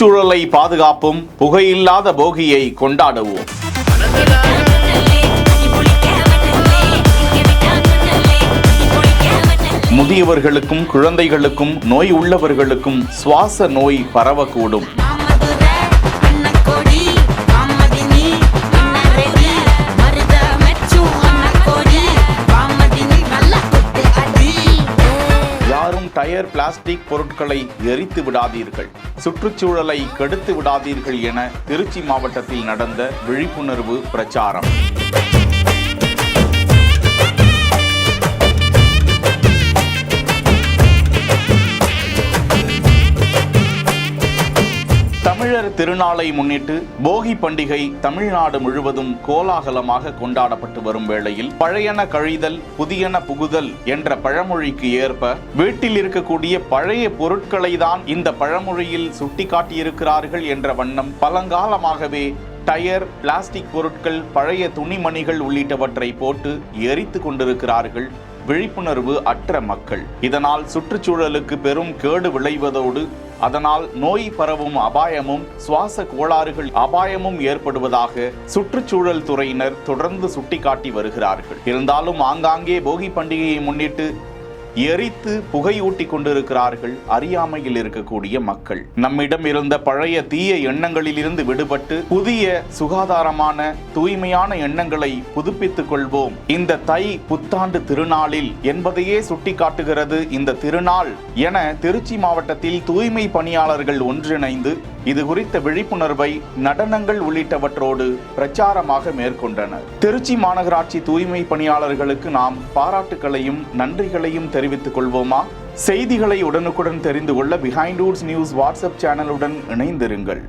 சுற்றுச்சூழலை பாதுகாப்போம், புகையில்லாத போகியை கொண்டாடுவோம். முதியவர்களுக்கும் குழந்தைகளுக்கும் நோய் உள்ளவர்களுக்கும் சுவாச நோய் பரவக்கூடும். யாரும் டயர், பிளாஸ்டிக் பொருட்களை எரித்து விடாதீர்கள், சுற்றுச்சூழலை கெடுத்து விடாதீர்கள் என திருச்சி மாவட்டத்தில் நடந்த விழிப்புணர்வு பிரச்சாரம். தமிழர் திருநாளை முன்னிட்டு போகி பண்டிகை தமிழ்நாடு முழுவதும் கோலாகலமாக கொண்டாடப்பட்டு வரும் வேளையில் பழையன கழிதல் புதியன புகுதல் என்ற பழமொழிக்கு ஏற்ப வீட்டில் இருக்கக்கூடிய பழைய பொருட்களை தான் இந்த பழமொழியில் சுட்டிக்காட்டியிருக்கிறார்கள் என்ற வண்ணம் பழங்காலமாகவே டயர், பிளாஸ்டிக் பொருட்கள், பழைய துணிமணிகள் உள்ளிட்டவற்றை போட்டு எரித்து கொண்டிருக்கிறார்கள் விழிப்புணர்வு அற்ற மக்கள். இதனால் சுற்றுச்சூழலுக்கு பெரும் கேடு விளைவதோடு அதனால் நோய் பரவும் அபாயமும் சுவாச கோளாறுகள் அபாயமும் ஏற்படுவதாக சுற்றுச்சூழல் துறையினர் தொடர்ந்து சுட்டிக்காட்டி வருகிறார்கள். இருந்தாலும் ஆங்காங்கே போகி பண்டிகையை முன்னிட்டு எரித்து புகையூட்டி கொண்டிருக்கிறார்கள் அறியாமையில் இருக்கக்கூடிய மக்கள். நம்மிடம் இருந்த பழைய தீய எண்ணங்களிலிருந்து விடுபட்டு புதிய சுகாதாரமான தூய்மையான எண்ணங்களை புதுப்பித்துக் கொள்வோம் இந்த தை புத்தாண்டு திருநாளில் என்பதையே சுட்டிக்காட்டுகிறது இந்த திருநாள் என திருச்சி மாவட்டத்தில் தூய்மை பணியாளர்கள் ஒன்றிணைந்து இது குறித்த விழிப்புணர்வை நடனங்கள் உள்ளிட்டவற்றோடு பிரச்சாரமாக மேற்கொண்டனர். திருச்சி மாநகராட்சி தூய்மை பணியாளர்களுக்கு நாம் பாராட்டுகளையும் நன்றிகளையும் தெரிவித்துக் கொள்வோமா? செய்திகளை உடனுக்குடன் தெரிந்து கொள்ள பிஹைண்ட் வுட்ஸ் நியூஸ் வாட்ஸ்அப் சேனலுடன் இணைந்திருங்கள்.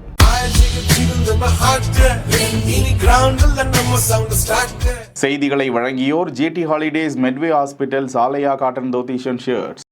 செய்திகளை வழங்கியோர் GT ஹாலிடேஸ், மெட்வே ஹாஸ்பிட்டல், சாலையா காட்டன் தோத்தி ஷர்ட்ஸ்.